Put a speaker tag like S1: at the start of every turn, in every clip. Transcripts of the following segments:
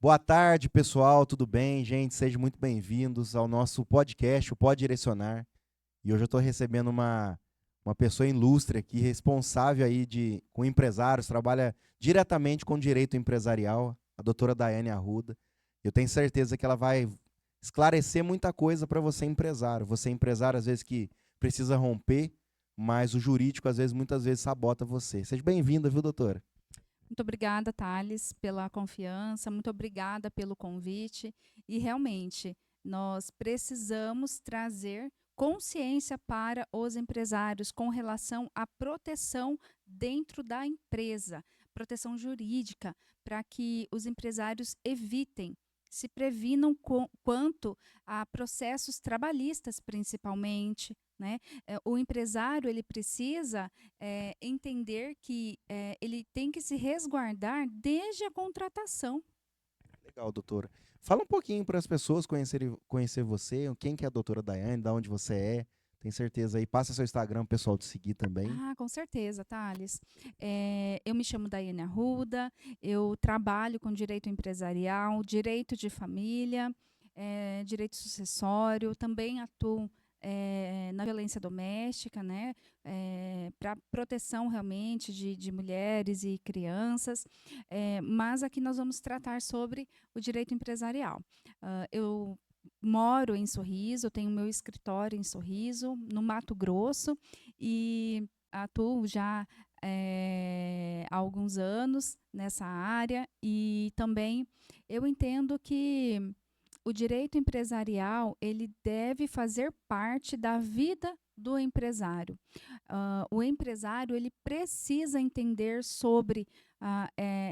S1: Boa tarde, pessoal, tudo bem? Gente, sejam muito bem-vindos ao nosso podcast, o Pode Direcionar. E hoje eu estou recebendo uma pessoa ilustre aqui, responsável aí com empresários, trabalha diretamente com direito empresarial, a doutora Daiane Arruda. Eu tenho certeza que ela vai esclarecer muita coisa para você, empresário. Você, empresário, às vezes que precisa romper, mas o jurídico, muitas vezes, sabota você. Seja bem-vinda, viu, doutora?
S2: Muito obrigada, Thales, pela confiança, muito obrigada pelo convite. E realmente, nós precisamos trazer consciência para os empresários com relação à proteção dentro da empresa, proteção jurídica, para que os empresários evitem, se previnam quanto a processos trabalhistas, principalmente, né? O empresário ele precisa entender que ele tem que se resguardar desde a contratação.
S1: Legal, doutora. Fala um pouquinho para as pessoas conhecer você, quem que é a doutora Daiane, da onde você é. Tem certeza aí. Passa seu Instagram pro pessoal te seguir também.
S2: Ah, com certeza, Thales. Eu me chamo Daiane Arruda, eu trabalho com direito empresarial, direito de família, direito sucessório, também atuo na violência doméstica, né, para proteção realmente de mulheres e crianças, mas aqui nós vamos tratar sobre o direito empresarial. Eu moro em Sorriso, eu tenho meu escritório em Sorriso, no Mato Grosso, e atuo já há alguns anos nessa área e também eu entendo que o direito empresarial ele deve fazer parte da vida do empresário. O empresário ele precisa entender sobre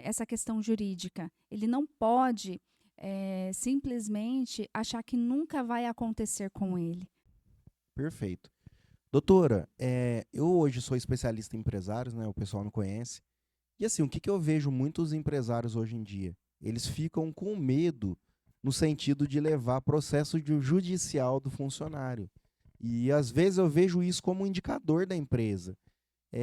S2: essa questão jurídica. Ele não pode simplesmente achar que nunca vai acontecer com ele.
S1: Perfeito. Doutora, eu hoje sou especialista em empresários, né? O pessoal me conhece. E assim, o que eu vejo muitos empresários hoje em dia? Eles ficam com medo no sentido de levar processo judicial do funcionário. E às vezes eu vejo isso como um indicador da empresa.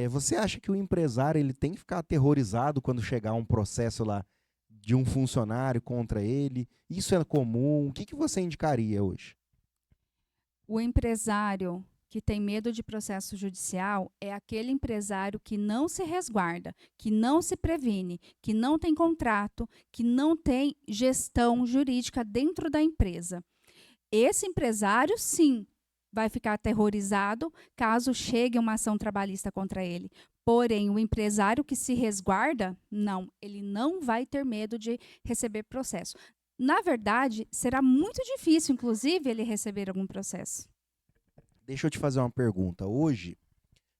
S1: Você acha que o empresário ele tem que ficar aterrorizado quando chegar um processo lá de um funcionário contra ele? Isso é comum? O que você indicaria hoje?
S2: O empresário que tem medo de processo judicial é aquele empresário que não se resguarda, que não se previne, que não tem contrato, que não tem gestão jurídica dentro da empresa. Esse empresário, sim, vai ficar aterrorizado caso chegue uma ação trabalhista contra ele. Porém, o empresário que se resguarda, não, ele não vai ter medo de receber processo. Na verdade, será muito difícil, inclusive, ele receber algum processo.
S1: Deixa eu te fazer uma pergunta. Hoje,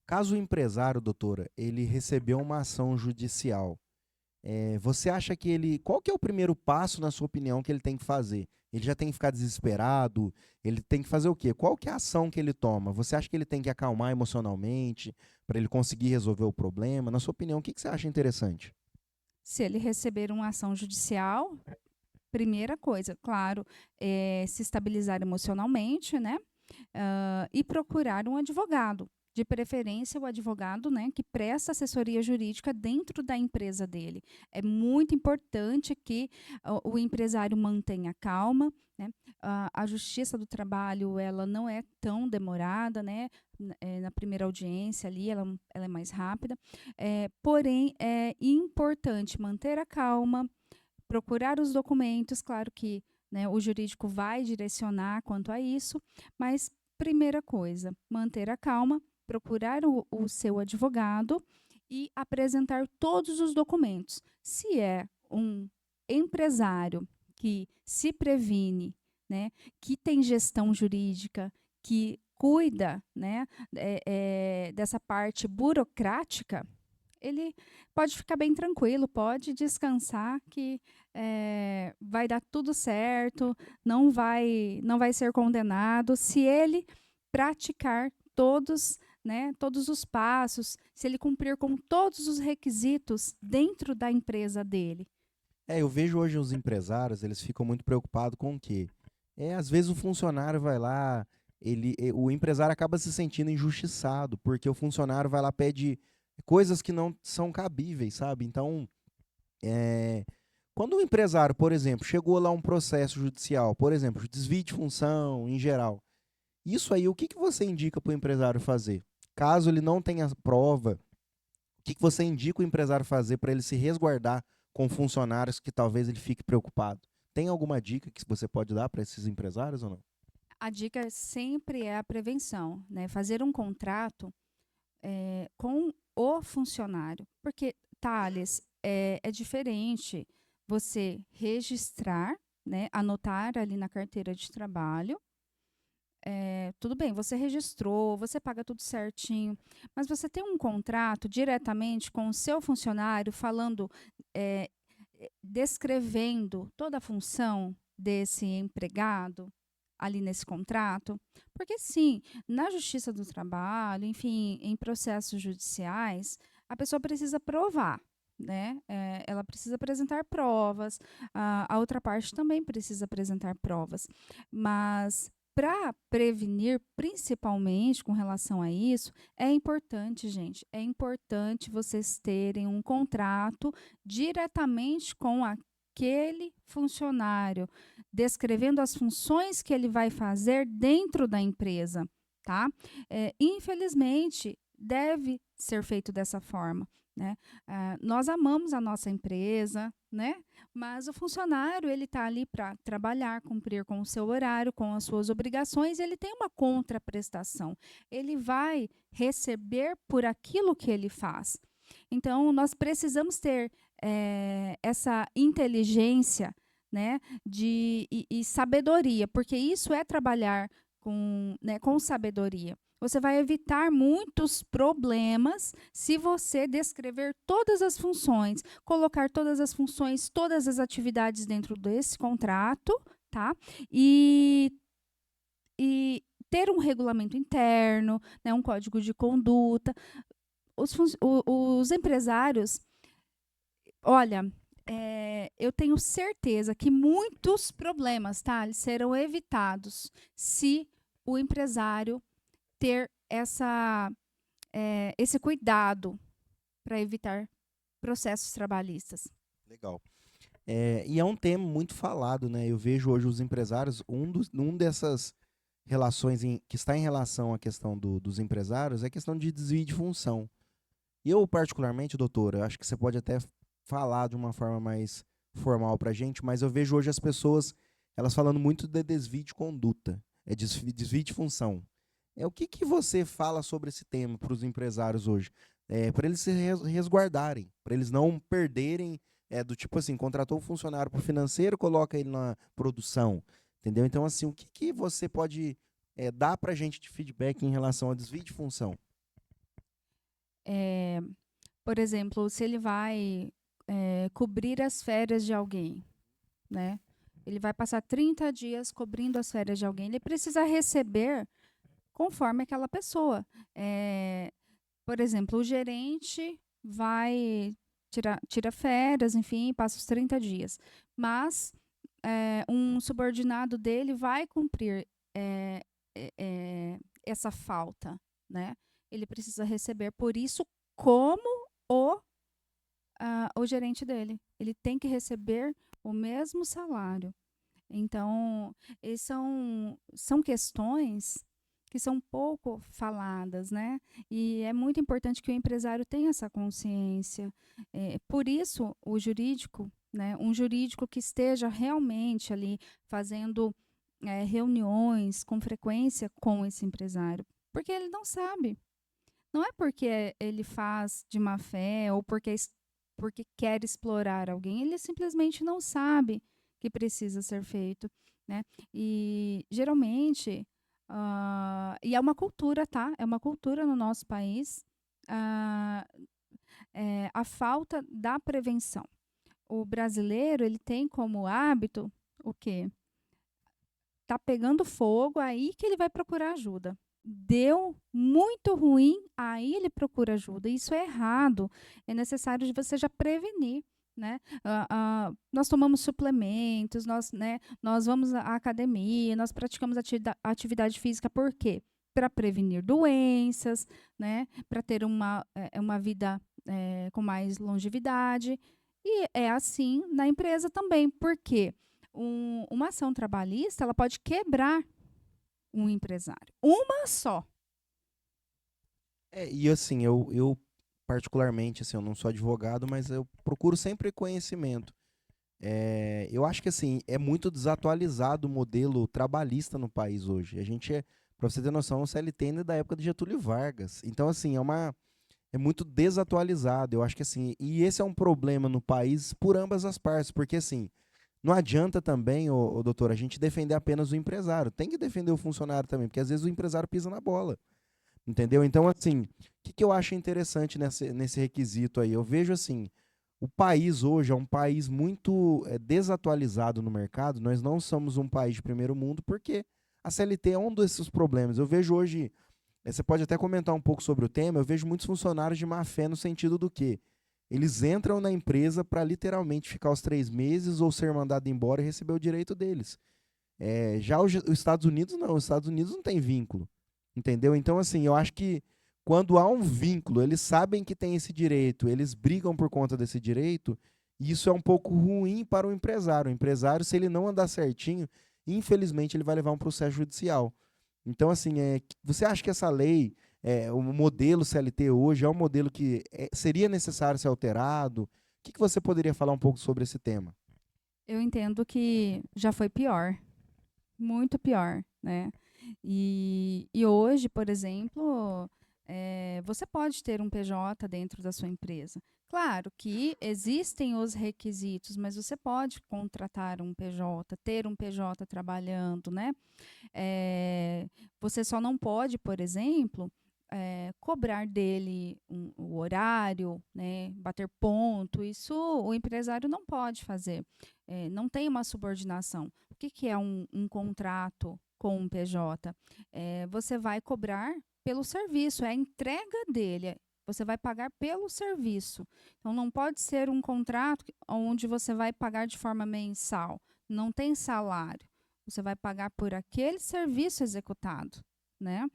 S1: caso o empresário, doutora, ele recebeu uma ação judicial, você acha que qual que é o primeiro passo, na sua opinião, que ele tem que fazer? Ele já tem que ficar desesperado? Ele tem que fazer o quê? Qual que é a ação que ele toma? Você acha que ele tem que acalmar emocionalmente para ele conseguir resolver o problema? Na sua opinião, o que você acha interessante?
S2: Se ele receber uma ação judicial, primeira coisa, claro, é se estabilizar emocionalmente, né? E procurar um advogado. De preferência, o advogado, né, que presta assessoria jurídica dentro da empresa dele. É muito importante que o empresário mantenha calma, né? A Justiça do Trabalho ela não é tão demorada, né? Na primeira audiência ali, ela é mais rápida. Porém, é importante manter a calma, procurar os documentos, claro que né, o jurídico vai direcionar quanto a isso, mas primeira coisa, manter a calma, procurar o seu advogado e apresentar todos os documentos. Se é um empresário que se previne, né, que tem gestão jurídica, que cuida né, dessa parte burocrática, ele pode ficar bem tranquilo, pode descansar que vai dar tudo certo, não vai ser condenado se ele praticar todos os passos, se ele cumprir com todos os requisitos dentro da empresa dele.
S1: Eu vejo hoje os empresários, eles ficam muito preocupados com o quê? Às vezes o funcionário vai lá, o empresário acaba se sentindo injustiçado, porque o funcionário vai lá pede coisas que não são cabíveis, sabe? Então, é, Quando o empresário, por exemplo, chegou lá um processo judicial, por exemplo, desvio de função em geral, isso aí, o que você indica para o empresário fazer? Caso ele não tenha prova, o que você indica o empresário fazer para ele se resguardar com funcionários que talvez ele fique preocupado? Tem alguma dica que você pode dar para esses empresários ou não?
S2: A dica sempre é a prevenção, né? Fazer um contrato com o funcionário. Porque, Thales, é diferente você registrar, né? Anotar ali na carteira de trabalho. Tudo bem, você registrou, você paga tudo certinho, mas você tem um contrato diretamente com o seu funcionário falando, descrevendo toda a função desse empregado ali nesse contrato, porque sim, na Justiça do Trabalho, enfim, em processos judiciais, a pessoa precisa provar, né? Ela precisa apresentar provas, a outra parte também precisa apresentar provas, mas para prevenir, principalmente com relação a isso, é importante, gente, é importante vocês terem um contrato diretamente com aquele funcionário, descrevendo as funções que ele vai fazer dentro da empresa, tá? Infelizmente, deve ser feito dessa forma, né? Nós amamos a nossa empresa, né? Mas o funcionário, ele está ali para trabalhar, cumprir com o seu horário, com as suas obrigações, ele tem uma contraprestação. Ele vai receber por aquilo que ele faz. Então, nós precisamos ter essa inteligência, né, e sabedoria, porque isso é trabalhar com sabedoria. Você vai evitar muitos problemas se você descrever todas as funções, colocar todas as funções, todas as atividades dentro desse contrato, tá? E ter um regulamento interno, né, um código de conduta. Os empresários, olha, eu tenho certeza que muitos problemas, tá, serão evitados se o empresário ter esse cuidado para evitar processos trabalhistas.
S1: Legal. E é um tema muito falado, né? Eu vejo hoje os empresários, um dessas relações que está em relação à questão dos empresários é a questão de desvio de função. Eu, particularmente, doutora, acho que você pode até falar de uma forma mais formal para a gente, mas eu vejo hoje as pessoas elas falando muito de desvio de conduta, desvio de função. O que você fala sobre esse tema para os empresários hoje? Para eles se resguardarem, para eles não perderem, do tipo assim, contratou um funcionário para o financeiro, coloca ele na produção, entendeu? Então, assim, o que você pode dar para a gente de feedback em relação ao desvio de função?
S2: Por exemplo, se ele vai cobrir as férias de alguém, né? Ele vai passar 30 dias cobrindo as férias de alguém, ele precisa receber conforme aquela pessoa. Por exemplo, o gerente vai tira férias, enfim, passa os 30 dias. Mas um subordinado dele vai cumprir essa falta, né? Ele precisa receber por isso como o gerente dele. Ele tem que receber o mesmo salário. Então, são questões que são pouco faladas, né? E é muito importante que o empresário tenha essa consciência. Por isso, o jurídico, né? Um jurídico que esteja realmente ali fazendo reuniões com frequência com esse empresário, porque ele não sabe. Não é porque ele faz de má fé ou porque quer explorar alguém, ele simplesmente não sabe que precisa ser feito, né? E geralmente, e é uma cultura, tá? É uma cultura no nosso país, a falta da prevenção. O brasileiro, ele tem como hábito o quê? Tá pegando fogo, aí que ele vai procurar ajuda. Deu muito ruim, aí ele procura ajuda. Isso é errado. É necessário de você já prevenir, né? Nós tomamos suplementos, nós vamos à academia, nós praticamos atividade física, por quê? Para prevenir doenças, né? Para ter uma vida com mais longevidade. E é assim na empresa também, porque uma ação trabalhista ela pode quebrar um empresário. Uma só.
S1: E assim, eu particularmente, assim, eu não sou advogado, mas eu procuro sempre conhecimento. Eu acho que assim, é muito desatualizado o modelo trabalhista no país hoje. A gente para você ter noção, o CLT ainda é da época de Getúlio Vargas. Então, assim, é muito desatualizado. Eu acho que assim, e esse é um problema no país por ambas as partes, porque assim, não adianta também, ô doutor, a gente defender apenas o empresário. Tem que defender o funcionário também, porque às vezes o empresário pisa na bola. Entendeu? Então, assim, o que eu acho interessante nesse requisito aí? Eu vejo assim, o país hoje é um país muito desatualizado no mercado. Nós não somos um país de primeiro mundo, porque a CLT é um desses problemas. Eu vejo hoje, você pode até comentar um pouco sobre o tema, eu vejo muitos funcionários de má fé no sentido do que eles entram na empresa para literalmente ficar os 3 meses ou ser mandado embora e receber o direito deles. Já os Estados Unidos não, os Estados Unidos não tem vínculo, entendeu? Então, assim, eu acho que quando há um vínculo, eles sabem que tem esse direito, eles brigam por conta desse direito, e isso é um pouco ruim para o empresário. O empresário, se ele não andar certinho, infelizmente ele vai levar um processo judicial. Então, assim, você acha que essa lei, o modelo CLT hoje, é um modelo que seria necessário ser alterado? O que você poderia falar um pouco sobre esse tema?
S2: Eu entendo que já foi pior, muito pior, né? E hoje, por exemplo, você pode ter um PJ dentro da sua empresa. Claro que existem os requisitos, mas você pode contratar um PJ, ter um PJ trabalhando, né? Eh, Você só não pode, por exemplo, cobrar dele o horário, né, bater ponto. Isso o empresário não pode fazer. Não tem uma subordinação. O que, que é um contrato com um PJ? Você vai cobrar pelo serviço, é a entrega dele. Você vai pagar pelo serviço. Então, não pode ser um contrato onde você vai pagar de forma mensal. Não tem salário. Você vai pagar por aquele serviço executado, né?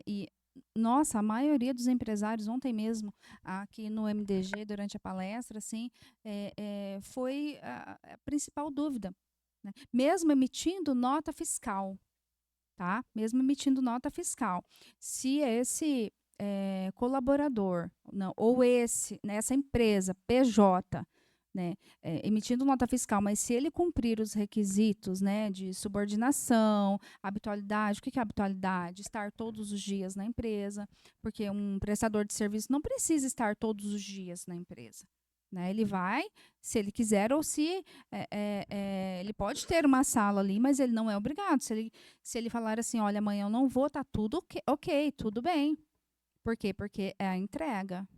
S2: E nossa, a maioria dos empresários ontem mesmo aqui no MDG durante a palestra, assim, foi a principal dúvida, né? Mesmo emitindo nota fiscal, tá? Mesmo emitindo nota fiscal, se esse colaborador, não, ou nessa empresa PJ, né, emitindo nota fiscal, mas se ele cumprir os requisitos, né, de subordinação, habitualidade, o que é habitualidade? Estar todos os dias na empresa, porque um prestador de serviço não precisa estar todos os dias na empresa. Né? Ele vai, se ele quiser, ou se ele pode ter uma sala ali, mas ele não é obrigado. Se ele falar assim, olha, amanhã eu não vou, tá tudo ok, tudo bem. Por quê? Porque é a entrega.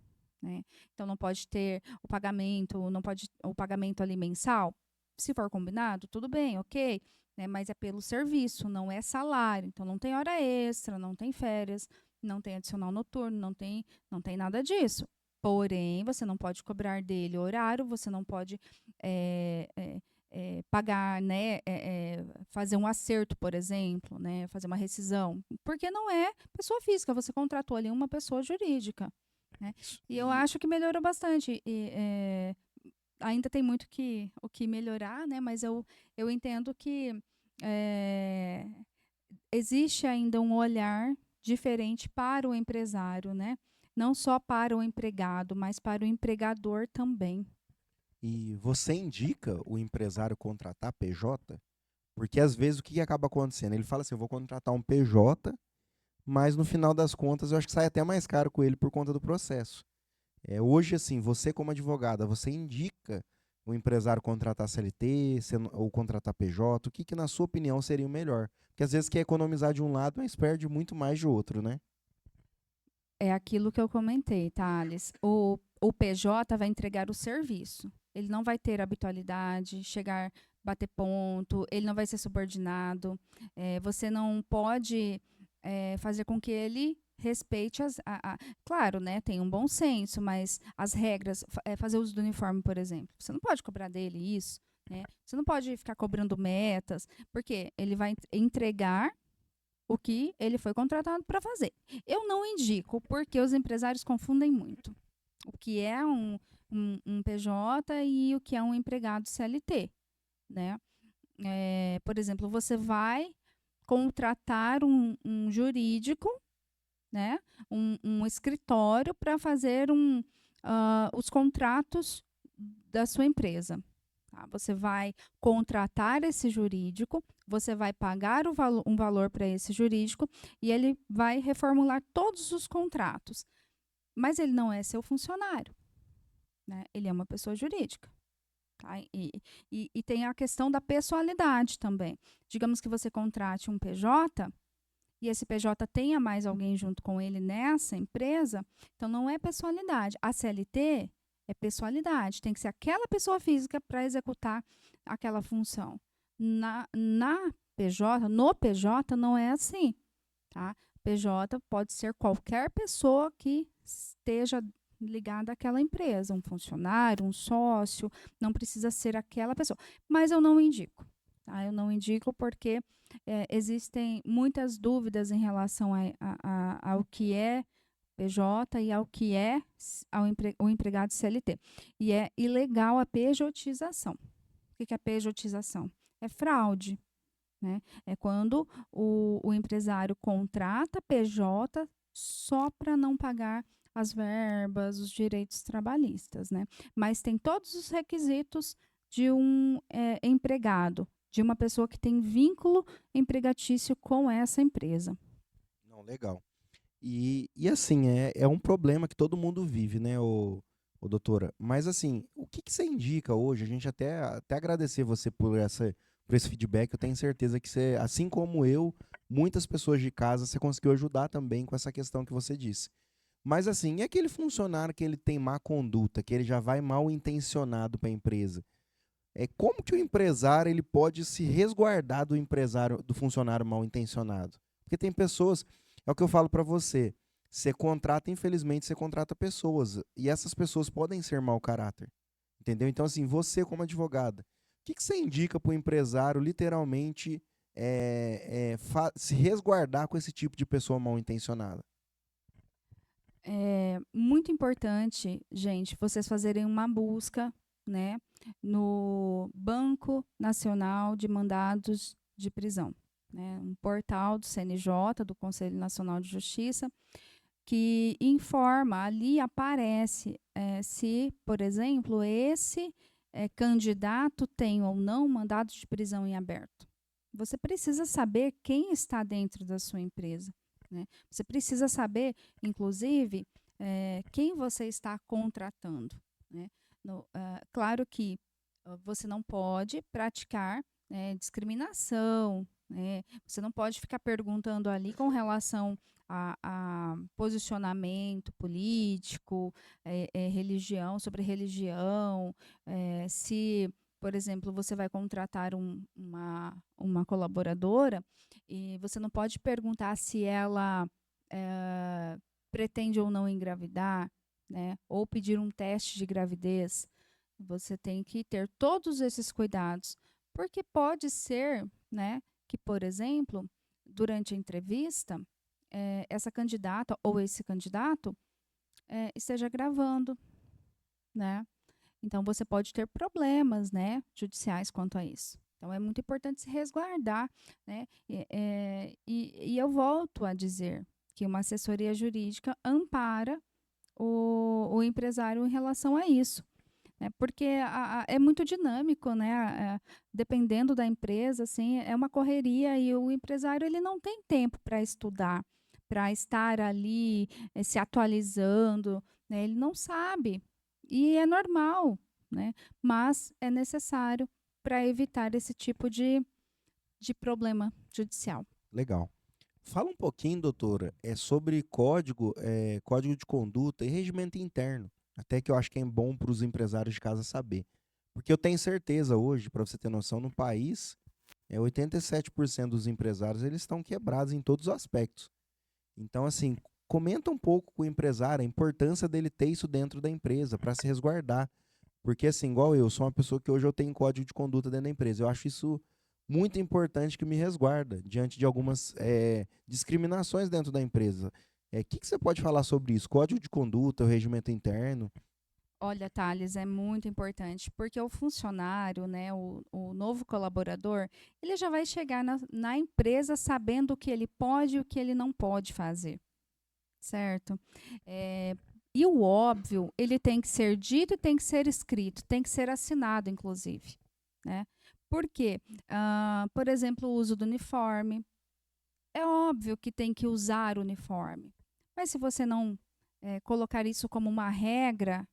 S2: Né? Então não pode ter o pagamento, não pode o pagamento ali mensal. Se for combinado, tudo bem, ok, né? Mas é pelo serviço, não é salário. Então não tem hora extra, não tem férias, não tem adicional noturno, não tem nada disso. Porém, você não pode cobrar dele horário, você não pode pagar, né, fazer um acerto, por exemplo, né, fazer uma rescisão, porque não é pessoa física, você contratou ali uma pessoa jurídica. Né?
S1: Isso.
S2: E eu acho que melhorou bastante. Ainda tem muito o que melhorar, né? Mas eu entendo que é, existe ainda um olhar diferente para o empresário, né? Não só para o empregado, mas para o empregador também.
S1: E você indica o empresário contratar PJ? Porque às vezes o que acaba acontecendo? Ele fala assim: eu vou contratar um PJ, mas no final das contas eu acho que sai até mais caro com ele por conta do processo. Hoje, assim, você como advogada, você indica o empresário contratar CLT ou contratar PJ? O que na sua opinião seria o melhor? Porque às vezes quer economizar de um lado, mas perde muito mais de outro, né?
S2: É aquilo que eu comentei, tá, Alice? O PJ vai entregar o serviço. Ele não vai ter habitualidade, chegar, bater ponto, ele não vai ser subordinado. Você não pode fazer com que ele respeite claro, né? Tem um bom senso, mas as regras, fazer uso do uniforme, por exemplo. Você não pode cobrar dele isso, né? Você não pode ficar cobrando metas, porque ele vai entregar o que ele foi contratado para fazer. Eu não indico, porque os empresários confundem muito. O que é um PJ e o que é um empregado CLT, né? Por exemplo, você vai contratar um jurídico, né? Um escritório para fazer os contratos da sua empresa. Tá? Você vai contratar esse jurídico, você vai pagar um valor para esse jurídico e ele vai reformular todos os contratos. Mas ele não é seu funcionário, né? Ele é uma pessoa jurídica. Tá? E tem a questão da pessoalidade também. Digamos que você contrate um PJ e esse PJ tenha mais alguém junto com ele nessa empresa, então não é pessoalidade. A CLT é pessoalidade, tem que ser aquela pessoa física para executar aquela função. Na PJ, no PJ não é assim, tá? PJ pode ser qualquer pessoa que esteja ligada àquela empresa, um funcionário, um sócio, não precisa ser aquela pessoa. Mas eu não indico, tá? Eu não indico porque existem muitas dúvidas em relação ao que é PJ e ao que é o empregado CLT. E é ilegal a pejotização. O que é pejotização? É fraude. Né? É quando o empresário contrata PJ só para não pagar as verbas, os direitos trabalhistas. Né? Mas tem todos os requisitos de um empregado, de uma pessoa que tem vínculo empregatício com essa empresa.
S1: Não, legal. E assim, é um problema que todo mundo vive, né, ô doutora? Mas assim, o que você indica hoje? A gente até agradecer você por esse feedback. Eu tenho certeza que você, assim como eu, muitas pessoas de casa, você conseguiu ajudar também com essa questão que você disse. Mas assim, e aquele funcionário que ele tem má conduta, que ele já vai mal intencionado para a empresa? Como que o empresário ele pode se resguardar do funcionário mal intencionado? Porque tem pessoas, é o que eu falo para você, infelizmente, você contrata pessoas, e essas pessoas podem ser mau caráter, entendeu? Então, assim, você como advogada, o que você indica para o empresário, literalmente, se resguardar com esse tipo de pessoa mal intencionada?
S2: É muito importante, gente, vocês fazerem uma busca, né, no Banco Nacional de Mandados de Prisão, né, um portal do CNJ, do Conselho Nacional de Justiça, que informa, ali aparece se, por exemplo, esse candidato tem ou não mandado de prisão em aberto. Você precisa saber quem está dentro da sua empresa. Né? Você precisa saber, inclusive, quem você está contratando. Né? Claro que você não pode praticar discriminação, né? Você não pode ficar perguntando ali com relação a posicionamento político, religião, sobre religião, se, por exemplo, você vai contratar uma colaboradora e você não pode perguntar se ela pretende ou não engravidar, né? Ou pedir um teste de gravidez. Você tem que ter todos esses cuidados, porque pode ser, né, que, por exemplo, durante a entrevista, essa candidata ou esse candidato esteja gravando, né? Então você pode ter problemas, né, judiciais quanto a isso. Então é muito importante se resguardar, né? E eu volto a dizer que uma assessoria jurídica ampara o empresário em relação a isso. Né? Porque é muito dinâmico, né? Dependendo da empresa, assim, é uma correria e o empresário ele não tem tempo para estudar, para estar ali se atualizando, né? Ele não sabe. E é normal, né? Mas é necessário para evitar esse tipo de problema judicial.
S1: Legal. Fala um pouquinho, doutora, sobre código de conduta e regimento interno. Até que eu acho que é bom para os empresários de casa saber. Porque eu tenho certeza hoje, para você ter noção, no país, 87% dos empresários eles estão quebrados em todos os aspectos. Então, assim, comenta um pouco com o empresário a importância dele ter isso dentro da empresa para se resguardar. Porque, assim, igual eu, sou uma pessoa que hoje eu tenho código de conduta dentro da empresa. Eu acho isso muito importante que me resguarda diante de algumas discriminações dentro da empresa. Que você pode falar sobre isso? Código de conduta, o regimento interno?
S2: Olha, Thales, é muito importante, porque o funcionário, né, o novo colaborador, ele já vai chegar na empresa sabendo o que ele pode e o que ele não pode fazer, certo? Eh, e o óbvio, ele tem que ser dito e tem que ser escrito, tem que ser assinado, inclusive, né? Por quê? Por exemplo, o uso do uniforme. É óbvio que tem que usar o uniforme, mas se você não colocar isso como uma regra,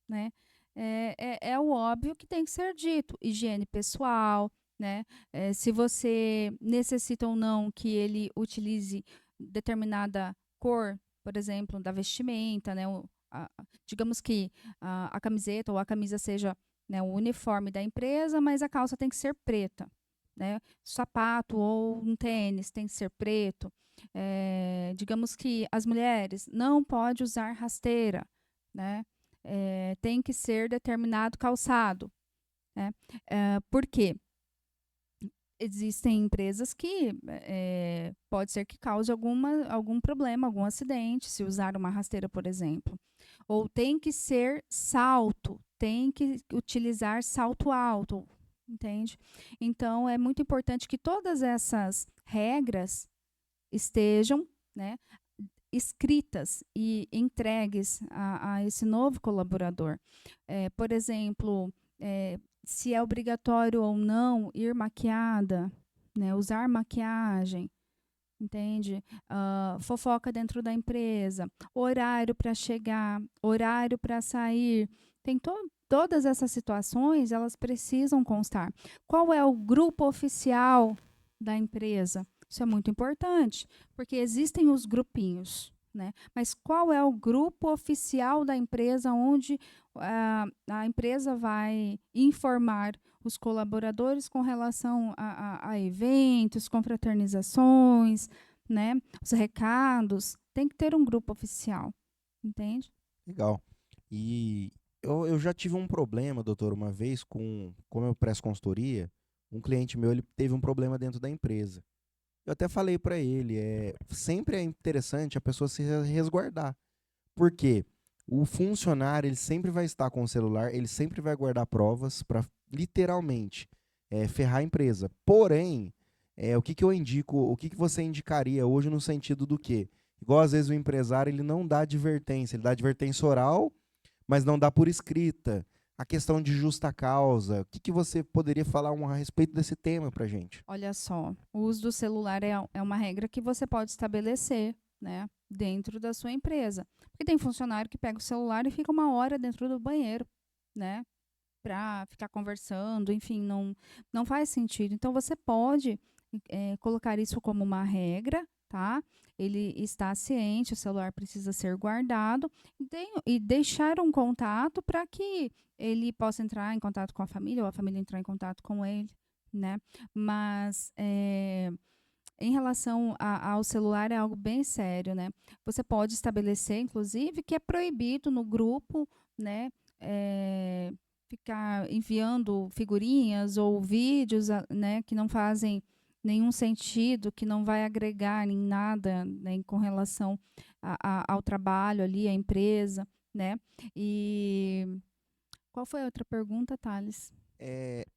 S2: né? É o óbvio que tem que ser dito. Higiene pessoal, né? Se você necessita ou não que ele utilize determinada cor, por exemplo, da vestimenta, né? Digamos que a camiseta ou a camisa seja, né, o uniforme da empresa, mas a calça tem que ser preta, né? Sapato ou um tênis tem que ser preto. Digamos que as mulheres não podem usar rasteira, né? Tem que ser determinado calçado, né? Por quê? Existem empresas que pode ser que cause algum problema, algum acidente, se usar uma rasteira, por exemplo. Ou tem que ser salto, tem que utilizar salto alto, entende? Então, é muito importante que todas essas regras estejam, né, escritas e entregues a esse novo colaborador. Por exemplo, se é obrigatório ou não ir maquiada, né, usar maquiagem, entende? Fofoca dentro da empresa, horário para chegar, horário para sair. Tem todas essas situações, elas precisam constar. Qual é o grupo oficial da empresa? Isso é muito importante, porque existem os grupinhos, né? Mas qual é o grupo oficial da empresa onde a empresa vai informar os colaboradores com relação a eventos, confraternizações, né? Os recados, tem que ter um grupo oficial, entende?
S1: Legal. E eu já tive um problema, doutor, uma vez como eu presto consultoria, um cliente meu ele teve um problema dentro da empresa. Eu até falei para ele, sempre é interessante a pessoa se resguardar. Por quê? O funcionário ele sempre vai estar com o celular, ele sempre vai guardar provas para literalmente ferrar a empresa. Porém, o que, que eu indico, o que, que você indicaria hoje no sentido do quê? Igual às vezes o empresário ele não dá advertência, ele dá advertência oral, mas não dá por escrita. A questão de justa causa, o que, que você poderia falar a respeito desse tema para gente?
S2: Olha só, o uso do celular é uma regra que você pode estabelecer, né, dentro da sua empresa. Porque tem funcionário que pega o celular e fica uma hora dentro do banheiro, né, para ficar conversando, enfim, não faz sentido. Então, você pode colocar isso como uma regra, tá? Ele está ciente, o celular precisa ser guardado e deixar um contato para que ele possa entrar em contato com a família ou a família entrar em contato com ele, né? Mas em relação ao celular é algo bem sério, né? Você pode estabelecer, inclusive, que é proibido no grupo, né? Ficar enviando figurinhas ou vídeos, né, que não fazem nenhum sentido, que não vai agregar em nada, né, com relação ao trabalho ali, à empresa, né? E qual foi a outra pergunta, Thales?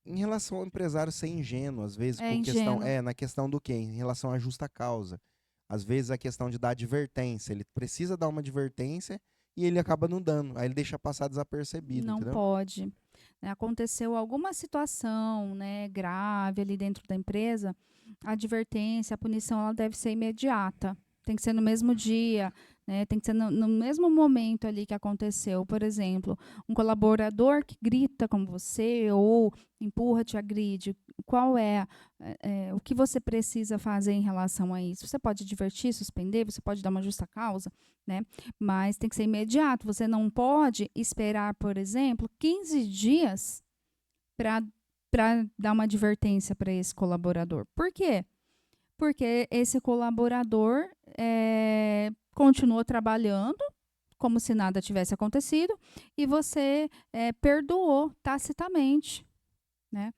S1: Em relação ao empresário ser ingênuo, às vezes,
S2: É ingênuo.
S1: na questão do quê? Em relação à justa causa. Às vezes a questão de dar advertência, ele precisa dar uma advertência e ele acaba não dando, aí ele deixa passar desapercebido,
S2: Não
S1: entendeu?
S2: pode. Né, aconteceu alguma situação, né, grave ali dentro da empresa, a advertência, a punição, ela deve ser imediata. Tem que ser no mesmo dia, né, tem que ser no mesmo momento ali que aconteceu. Por exemplo, um colaborador que grita com você ou empurra, te agride. Qual o que você precisa fazer em relação a isso? Você pode advertir, suspender, você pode dar uma justa causa, né? Mas tem que ser imediato. Você não pode esperar, por exemplo, 15 dias para dar uma advertência para esse colaborador. Por quê? Porque esse colaborador continuou trabalhando como se nada tivesse acontecido e você perdoou tacitamente, né?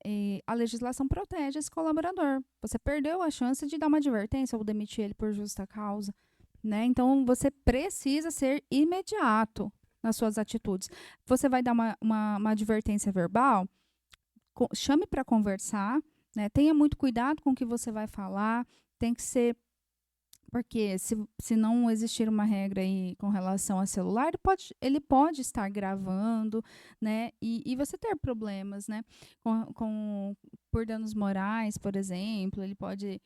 S2: E a legislação protege esse colaborador. Você perdeu a chance de dar uma advertência ou demitir ele por justa causa, né? Então, você precisa ser imediato nas suas atitudes. Você vai dar uma advertência verbal, chame para conversar, né? Tenha muito cuidado com o que você vai falar, tem que ser. Porque se não existir uma regra aí com relação a celular, ele pode estar gravando, né? E você ter problemas, né? Por danos morais, por exemplo, ele pode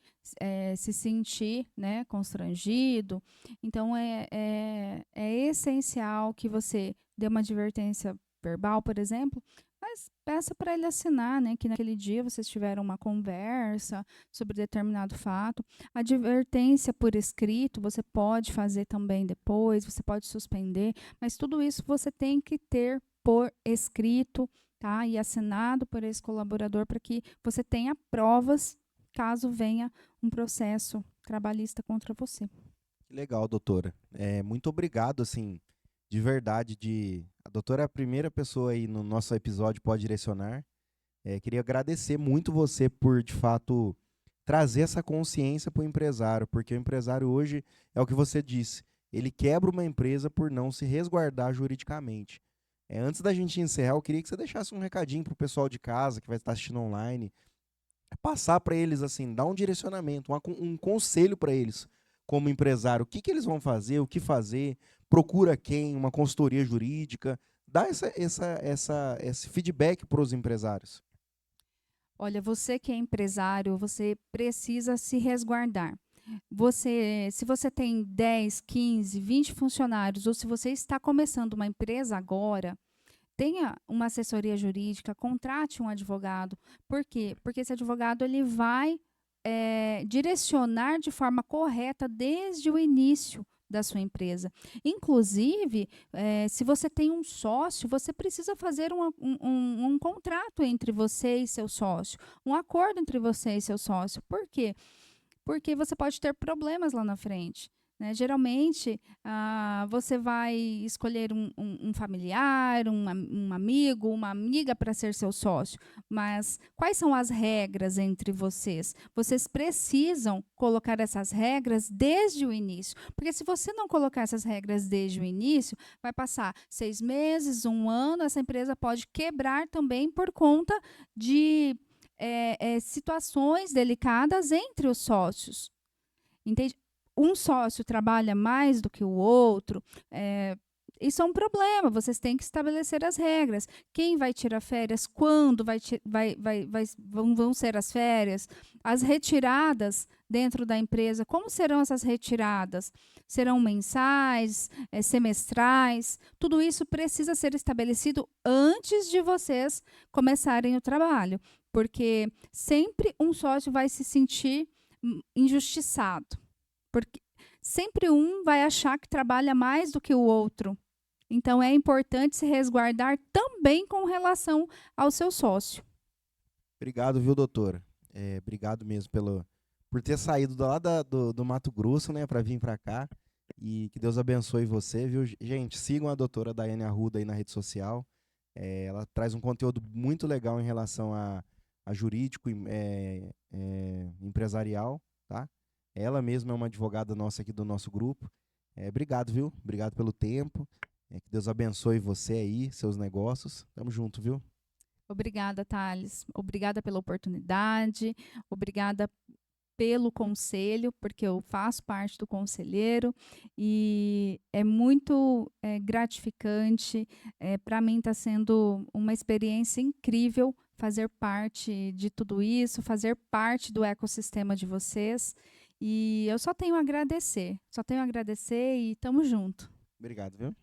S2: se sentir, né, constrangido. Então, é essencial que você dê uma advertência verbal, por exemplo, mas peça para ele assinar, né? Que naquele dia vocês tiveram uma conversa sobre determinado fato. Advertência por escrito, você pode fazer também depois, você pode suspender, mas tudo isso você tem que ter por escrito, tá? E assinado por esse colaborador para que você tenha provas caso venha um processo trabalhista contra você.
S1: Legal, doutora. Muito obrigado, assim, de verdade. A doutora é a primeira pessoa aí no nosso episódio Pode Direcionar. Queria agradecer muito você por, de fato, trazer essa consciência para o empresário, porque o empresário hoje é o que você disse, ele quebra uma empresa por não se resguardar juridicamente. Antes da gente encerrar, eu queria que você deixasse um recadinho para o pessoal de casa que vai estar assistindo online, passar para eles, assim, dar um direcionamento, um conselho para eles, como empresário, o que eles vão fazer, o que fazer, procura quem, uma consultoria jurídica, dá esse feedback para os empresários.
S2: Olha, você que é empresário, você precisa se resguardar. Se você tem 10, 15, 20 funcionários, ou se você está começando uma empresa agora, tenha uma assessoria jurídica, contrate um advogado. Por quê? Porque esse advogado ele vai direcionar de forma correta desde o início da sua empresa. Inclusive, se você tem um sócio, você precisa fazer um contrato entre você e seu sócio, um acordo entre você e seu sócio. Por quê? Porque você pode ter problemas lá na frente. Né? Geralmente, você vai escolher um familiar, um amigo, uma amiga para ser seu sócio. Mas quais são as regras entre vocês? Vocês precisam colocar essas regras desde o início. Porque se você não colocar essas regras desde o início, vai passar 6 meses, 1 ano, essa empresa pode quebrar também por conta de situações delicadas entre os sócios. Entende? Um sócio trabalha mais do que o outro, isso é um problema, vocês têm que estabelecer as regras. Quem vai tirar férias, quando vão ser as férias, as retiradas dentro da empresa, como serão essas retiradas? Serão mensais, semestrais? Tudo isso precisa ser estabelecido antes de vocês começarem o trabalho, porque sempre um sócio vai se sentir injustiçado. Porque sempre um vai achar que trabalha mais do que o outro. Então, é importante se resguardar também com relação ao seu sócio.
S1: Obrigado, viu, doutora? Obrigado mesmo por ter saído lá do Mato Grosso, né, para vir para cá. E que Deus abençoe você, viu? Gente, sigam a doutora Daiane Arruda aí na rede social. Ela traz um conteúdo muito legal em relação a jurídico e empresarial, tá? Ela mesma é uma advogada nossa aqui do nosso grupo. Obrigado, viu? Obrigado pelo tempo. Que Deus abençoe você aí, seus negócios. Tamo junto, viu?
S2: Obrigada, Thales. Obrigada pela oportunidade. Obrigada pelo conselho, porque eu faço parte do conselheiro e é muito gratificante. Para mim está sendo uma experiência incrível fazer parte de tudo isso, fazer parte do ecossistema de vocês. E eu só tenho a agradecer e tamo junto.
S1: Obrigado, viu?